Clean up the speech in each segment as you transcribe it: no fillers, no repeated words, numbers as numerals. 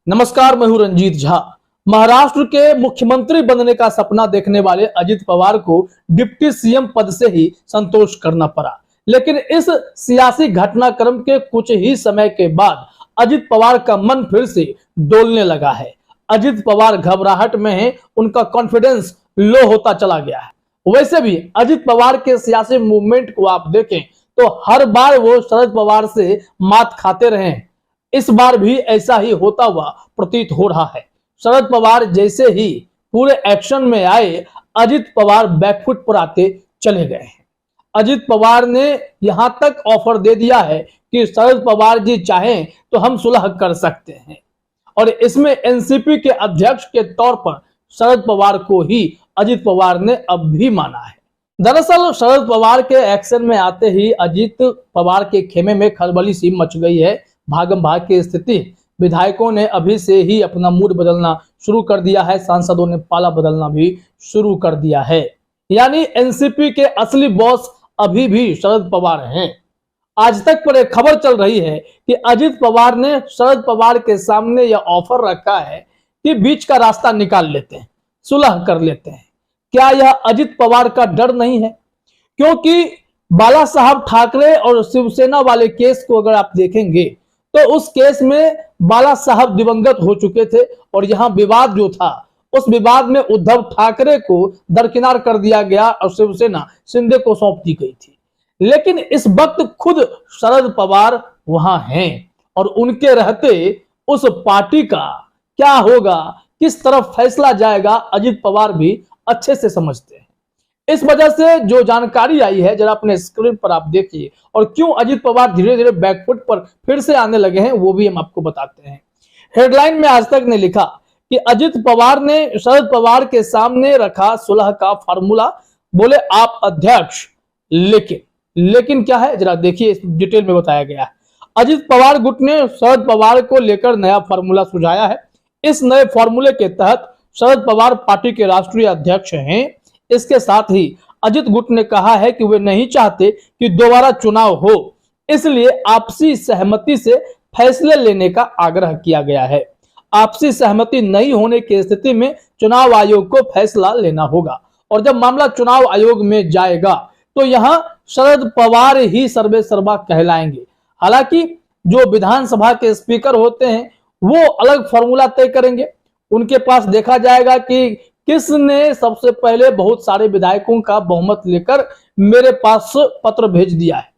नमस्कार, मैं हूं रंजीत झा। महाराष्ट्र के मुख्यमंत्री बनने का सपना देखने वाले अजित पवार को डिप्टी सीएम पद से ही संतोष करना पड़ा, लेकिन इस सियासी घटनाक्रम के कुछ ही समय के बाद अजित पवार का मन फिर से डोलने लगा है। अजित पवार घबराहट में है, उनका कॉन्फिडेंस लो होता चला गया है। वैसे भी अजित पवार के सियासी मूवमेंट को आप देखें तो हर बार वो शरद पवार से मात खाते रहे हैं। इस बार भी ऐसा ही होता हुआ प्रतीत हो रहा है। शरद पवार जैसे ही पूरे एक्शन में आए, अजित पवार बैकफुट पर आते चले गए हैं। अजित पवार ने यहां तक ऑफर दे दिया है कि शरद पवार जी चाहें तो हम सुलह कर सकते हैं, और इसमें एनसीपी के अध्यक्ष के तौर पर शरद पवार को ही अजित पवार ने अब भी माना है। दरअसल शरद पवार के एक्शन में आते ही अजित पवार के खेमे में खलबली सी मच गई है। भागम भाग की स्थिति। विधायकों ने अभी से ही अपना मूड बदलना शुरू कर दिया है, सांसदों ने पाला बदलना भी शुरू कर दिया है। यानी एनसीपी के असली बॉस अभी भी शरद पवार हैं। आज तक पर एक खबर चल रही है कि अजित पवार ने शरद पवार के सामने यह ऑफर रखा है कि बीच का रास्ता निकाल लेते हैं, सुलह कर लेते हैं। क्या यह अजित पवार का डर नहीं है? क्योंकि बाला साहब ठाकरे और शिवसेना वाले केस को अगर आप देखेंगे तो उस केस में बाला साहब दिवंगत हो चुके थे, और यहां विवाद जो था उस विवाद में उद्धव ठाकरे को दरकिनार कर दिया गया और शिवसेना शिंदे को सौंप दी गई थी। लेकिन इस वक्त खुद शरद पवार वहां हैं, और उनके रहते उस पार्टी का क्या होगा, किस तरफ फैसला जाएगा, अजित पवार भी अच्छे से समझते हैं। इस वजह से जो जानकारी आई है, जरा अपने स्क्रीन पर आप देखिए, और क्यों अजित पवार धीरे धीरे बैकफुट पर फिर से आने लगे हैं वो भी हम आपको बताते हैं। हेडलाइन में आज तक ने लिखा कि अजित पवार ने शरद पवार के सामने रखा सुलह का फार्मूला, बोले आप अध्यक्ष। लेकिन क्या है, जरा देखिए, इस डिटेल में बताया गया है। अजित पवार गुट ने शरद पवार को लेकर नया फार्मूला सुझाया है। इस नए फार्मूले के तहत शरद पवार पार्टी के राष्ट्रीय अध्यक्ष हैं। इसके साथ ही अजित गुट ने कहा है कि वे नहीं चाहते कि दोबारा चुनाव हो, इसलिए आपसी सहमति से फैसले लेने का आग्रह किया गया है। आपसी सहमति नहीं होने की स्थिति में चुनाव आयोग को फैसला लेना होगा, और जब मामला चुनाव आयोग में जाएगा तो यहां शरद पवार ही सर्वे सर्वा कहलाएंगे। हालांकि जो विधानसभा के स्पीकर होते हैं वो अलग फॉर्मूला तय करेंगे। उनके पास देखा जाएगा कि किसने सबसे पहले बहुत सारे विधायकों का बहुमत लेकर मेरे पास पत्र भेज दिया है,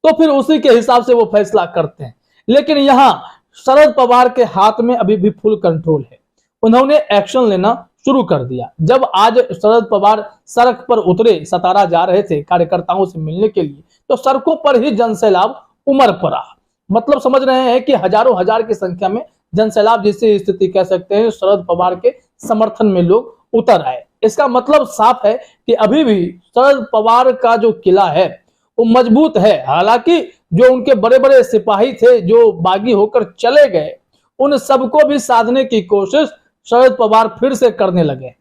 तो फिर उसी के हिसाब से वो फैसला करते हैं। लेकिन यहां शरद पवार के हाथ में अभी भी फुल कंट्रोल है। उन्होंने एक्शन लेना शुरू कर दिया। जब आज शरद पवार सड़क पर उतरे, सतारा जा रहे थे कार्यकर्ताओं से मिलने के लिए, तो सड़कों पर ही जनसैलाब उमड़ पड़ा। मतलब समझ रहे हैं कि हजारों हजार की संख्या में जनसैलाब जैसी स्थिति कह सकते हैं, शरद पवार के समर्थन में लोग उतर आए। इसका मतलब साफ है कि अभी भी शरद पवार का जो किला है वो मजबूत है। हालांकि जो उनके बड़े बड़े सिपाही थे जो बागी होकर चले गए, उन सबको भी साधने की कोशिश शरद पवार फिर से करने लगे।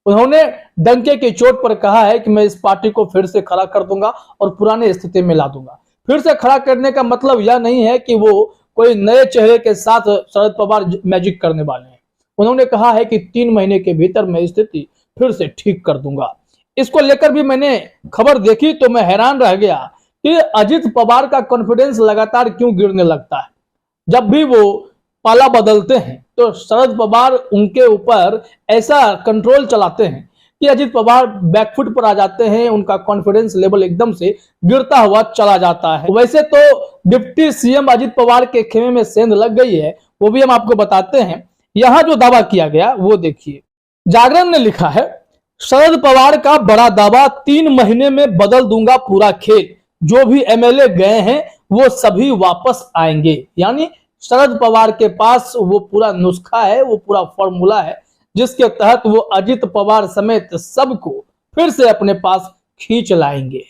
उन्होंने डंके की चोट पर कहा है कि मैं इस पार्टी को फिर से खड़ा कर दूंगा और पुराने स्थिति में ला दूंगा। फिर से खड़ा करने का मतलब यह नहीं है कि वो कोई नए चेहरे के साथ शरद पवार मैजिक करने वाले हैं। उन्होंने कहा है कि 3 महीने के भीतर मैं स्थिति फिर से ठीक कर दूंगा। इसको लेकर भी मैंने खबर देखी तो मैं हैरान रह गया कि अजित पवार का कॉन्फिडेंस लगातार क्यों गिरने लगता है। जब भी वो पाला बदलते हैं तो शरद पवार उनके ऊपर ऐसा कंट्रोल चलाते हैं कि अजित पवार बैकफुट पर आ जाते हैं। उनका कॉन्फिडेंस लेवल एकदम से गिरता हुआ चला जाता है। वैसे तो डिप्टी सीएम अजित पवार के खेमे में सेंध लग गई है, वो भी हम आपको बताते हैं। यहां जो दावा किया गया वो देखिए। जागरण ने लिखा है, शरद पवार का बड़ा दावा, 3 महीने में बदल दूंगा पूरा खेल। जो भी एमएलए गए हैं वो सभी वापस आएंगे। यानी शरद पवार के पास वो पूरा नुस्खा है, वो पूरा फॉर्मूला है, जिसके तहत वो अजित पवार समेत सबको फिर से अपने पास खींच लाएंगे।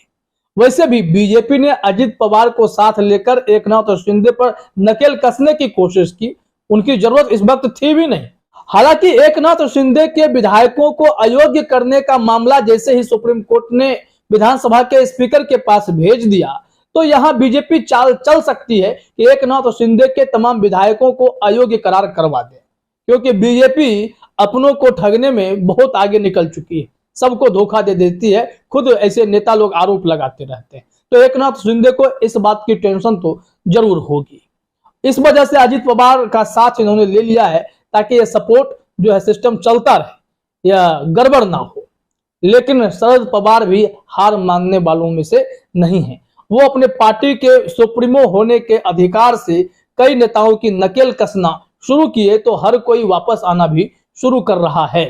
वैसे भी बीजेपी ने अजित पवार को साथ लेकर एकनाथ शिंदे पर नकेल कसने की कोशिश की। उनकी जरूरत इस वक्त थी भी नहीं। हालांकि एकनाथ शिंदे के विधायकों को अयोग्य करने का मामला जैसे ही सुप्रीम कोर्ट ने विधानसभा के स्पीकर के पास भेज दिया, तो यहां बीजेपी चाल चल सकती है कि एकनाथ शिंदे के तमाम विधायकों को अयोग्य करार करवा दे। क्योंकि बीजेपी अपनों को ठगने में बहुत आगे निकल चुकी है, सबको धोखा दे देती है। खुद ऐसे नेता लोग आरोप लगाते रहते हैं। तो एकनाथ शिंदे को इस बात की टेंशन तो जरूर होगी। इस वजह से अजित पवार का साथ इन्होंने ले लिया है ताकि ये सपोर्ट जो है सिस्टम चलता रहे या गड़बड़ ना हो। लेकिन शरद पवार भी हार मानने वालों में से नहीं है। वो अपने पार्टी के सुप्रीमो होने के अधिकार से कई नेताओं की नकेल कसना शुरू किए तो हर कोई वापस आना भी शुरू कर रहा है।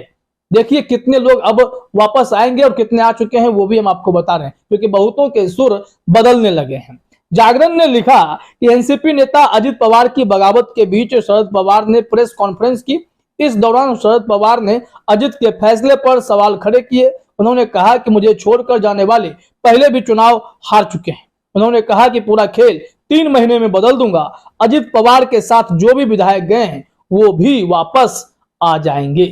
देखिए कितने लोग अब वापस आएंगे और कितने आ चुके हैं वो भी हम आपको बता रहे हैं, क्योंकि बहुतों के सुर बदलने लगे हैं। जागरण ने लिखा कि एनसीपी नेता अजित पवार की बगावत के बीच शरद पवार ने प्रेस कॉन्फ्रेंस की। इस दौरान शरद पवार ने अजित के फैसले पर सवाल खड़े किए। उन्होंने कहा कि मुझे छोड़कर जाने वाले पहले भी चुनाव हार चुके हैं। उन्होंने कहा कि पूरा खेल 3 महीने में बदल दूंगा। अजित पवार के साथ जो भी विधायक गए हैं वो भी वापस आ जाएंगे।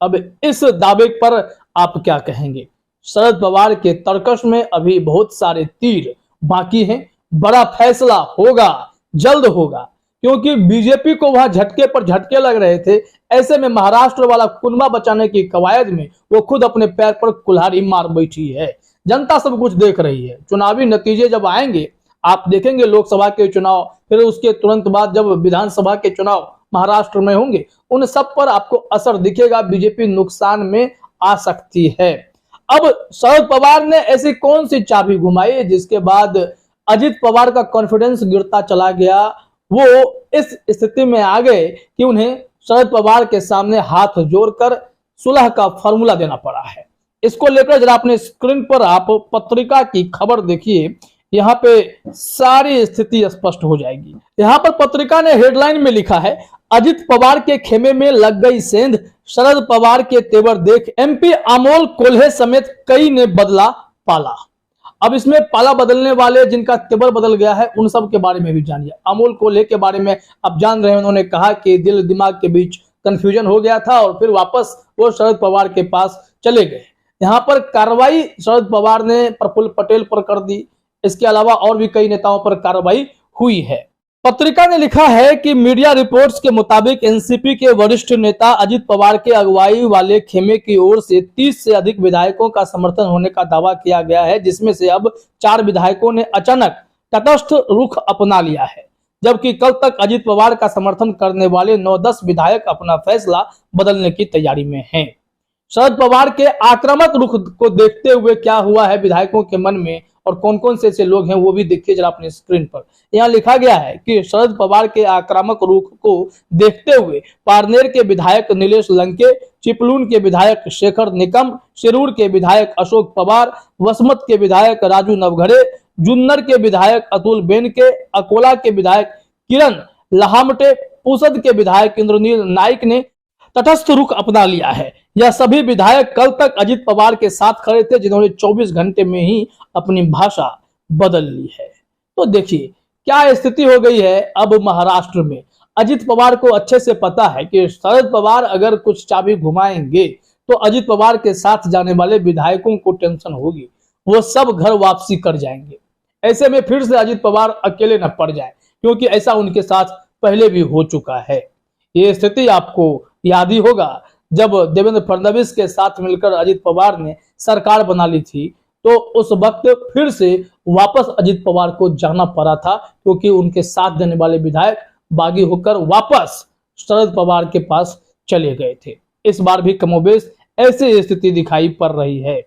अब इस दावे पर आप क्या कहेंगे? शरद पवार के तर्कश में अभी बहुत सारे तीर बाकी हैं। बड़ा फैसला होगा, जल्द होगा, क्योंकि बीजेपी को वहां झटके पर झटके लग रहे थे। ऐसे में महाराष्ट्र वाला कुनबा बचाने की कवायद में वो खुद अपने पैर पर कुल्हाड़ी मार बैठी है। जनता सब कुछ देख रही है। चुनावी नतीजे जब आएंगे, आप देखेंगे लोकसभा के चुनाव, फिर उसके तुरंत बाद जब विधानसभा के चुनाव महाराष्ट्र में होंगे, उन सब पर आपको असर दिखेगा। बीजेपी नुकसान में आ सकती है। अब शरद पवार ने ऐसी कौन सी चाबी घुमाई जिसके बाद अजित पवार का कॉन्फिडेंस गिरता चला गया? वो इस स्थिति में आ गए कि उन्हें शरद पवार के सामने हाथ जोड़कर सुलह का फॉर्मूला देना पड़ा है। इसको लेकर जरा अपने स्क्रीन पर आप पत्रिका की खबर देखिए। यहाँ पे सारी स्थिति स्पष्ट हो जाएगी। यहाँ पर पत्रिका ने हेडलाइन में लिखा है, अजित पवार के खेमे में लग गई सेंध, शरद पवार के तेवर देख एमपी अमोल कोल्हे समेत कई ने बदला पाला। अब इसमें पाला बदलने वाले जिनका तेवर बदल गया है उन सब के बारे में भी जानिए। अमोल कोल्हे के बारे में आप जान रहे हैं, उन्होंने कहा कि दिल दिमाग के बीच कंफ्यूजन हो गया था और फिर वापस वो शरद पवार के पास चले गए। यहाँ पर कार्रवाई शरद पवार ने प्रफुल्ल पटेल पर कर दी। इसके अलावा और भी कई नेताओं पर कार्रवाई हुई है। पत्रिका ने लिखा है कि मीडिया रिपोर्ट्स के मुताबिक एनसीपी के वरिष्ठ नेता अजित पवार के अगुवाई वाले खेमे की ओर से 30 से अधिक विधायकों का समर्थन होने का दावा किया गया है, जिसमें से अब 4 विधायकों ने अचानक तटस्थ रुख अपना लिया है, जबकि कल तक अजित पवार का समर्थन करने वाले 9-10 विधायक अपना फैसला बदलने की तैयारी में हैं। शरद पवार के आक्रामक रुख को देखते हुए क्या हुआ है विधायकों के मन में और कौन कौन से ऐसे लोग हैं वो भी देखिए जरा अपने स्क्रीन पर। यहाँ लिखा गया है कि शरद पवार के आक्रामक रुख को देखते हुए पारनेर के विधायक नीलेश लंके, चिपलून के विधायक शेखर निकम, शिरूर के विधायक अशोक पवार, वसमत के विधायक राजू नवघड़े, जुन्नर के विधायक अतुल बेनके, अकोला के विधायक किरण लहामटे, पुसद के विधायक इंद्रनील नाइक ने तटस्थ रुख अपना लिया है। यह सभी विधायक कल तक अजित पवार के साथ खड़े थे, जिन्होंने 24 घंटे में ही अपनी भाषा बदल ली है। तो देखिए क्या स्थिति हो गई है अब महाराष्ट्र में। अजित पवार को अच्छे से पता है कि शरद पवार अगर कुछ चाबी घुमाएंगे तो अजित पवार के साथ जाने वाले विधायकों को टेंशन होगी, वो सब घर वापसी कर जाएंगे। ऐसे में फिर से अजित पवार अकेले न पड़ जाए, क्योंकि ऐसा उनके साथ पहले भी हो चुका है। ये स्थिति आपको याद ही होगा जब देवेंद्र फडणवीस के साथ मिलकर अजित पवार ने सरकार बना ली थी, तो उस वक्त फिर से वापस अजित पवार को जाना पड़ा था, क्योंकि उनके साथ देने वाले विधायक बागी होकर वापस शरद पवार के पास चले गए थे। इस बार भी कमोबेश ऐसी स्थिति दिखाई पड़ रही है।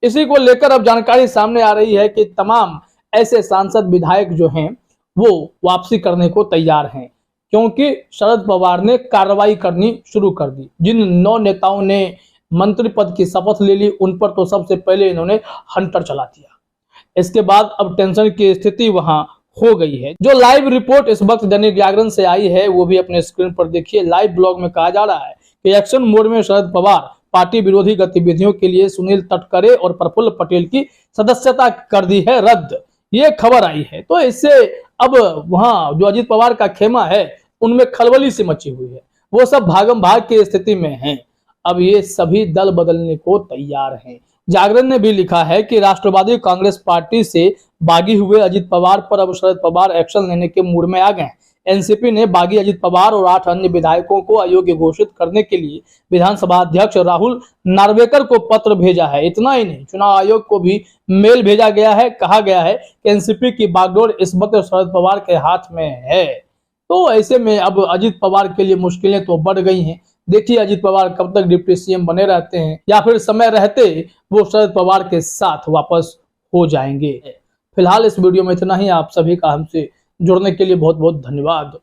इसी को लेकर अब जानकारी सामने आ रही है कि तमाम ऐसे सांसद विधायक जो हैं वो वापसी करने को तैयार हैं, क्योंकि शरद पवार ने कार्रवाई करनी शुरू कर दी। जिन 9 नेताओं ने मंत्री पद की शपथ ले ली उन पर तो सबसे पहले इन्होंने हंटर चला दिया। इसके बाद अब टेंशन की स्थिति वहां हो गई है। जो लाइव रिपोर्ट इस वक्त दैनिक जागरण से आई है वो भी अपने स्क्रीन पर देखिए। लाइव ब्लॉग में कहा जा रहा है कि एक्शन मोड में शरद पवार, पार्टी विरोधी गतिविधियों के लिए सुनील तटकरे और प्रफुल्ल पटेल की सदस्यता कर दी है रद्द। ये खबर आई है। तो इससे अब वहां जो अजित पवार का खेमा है उनमें खलबली से मची हुई है। वो सब भागम भाग की स्थिति में हैं। अब ये सभी दल बदलने को तैयार हैं। जागरण ने भी लिखा है कि राष्ट्रवादी कांग्रेस पार्टी से बागी हुए अजित पवार पर अब शरद पवार एक्शन लेने के मूड में आ गए। एनसीपी ने बागी अजित पवार और 8 अन्य विधायकों को अयोग्य घोषित करने के लिए विधानसभा अध्यक्ष राहुल नार्वेकर को पत्र भेजा है। इतना ही नहीं, चुनाव आयोग को भी मेल भेजा गया है। कहा गया है कि एनसीपी की बागडोर इस वक्त शरद पवार के हाथ में है। तो ऐसे में अब अजित पवार के लिए मुश्किलें तो बढ़ गई हैं। देखिए अजित पवार कब तक डिप्टी सीएम बने रहते हैं या फिर समय रहते वो शरद पवार के साथ वापस हो जाएंगे। फिलहाल इस वीडियो में इतना ही। आप सभी का हमसे जुड़ने के लिए बहुत बहुत धन्यवाद।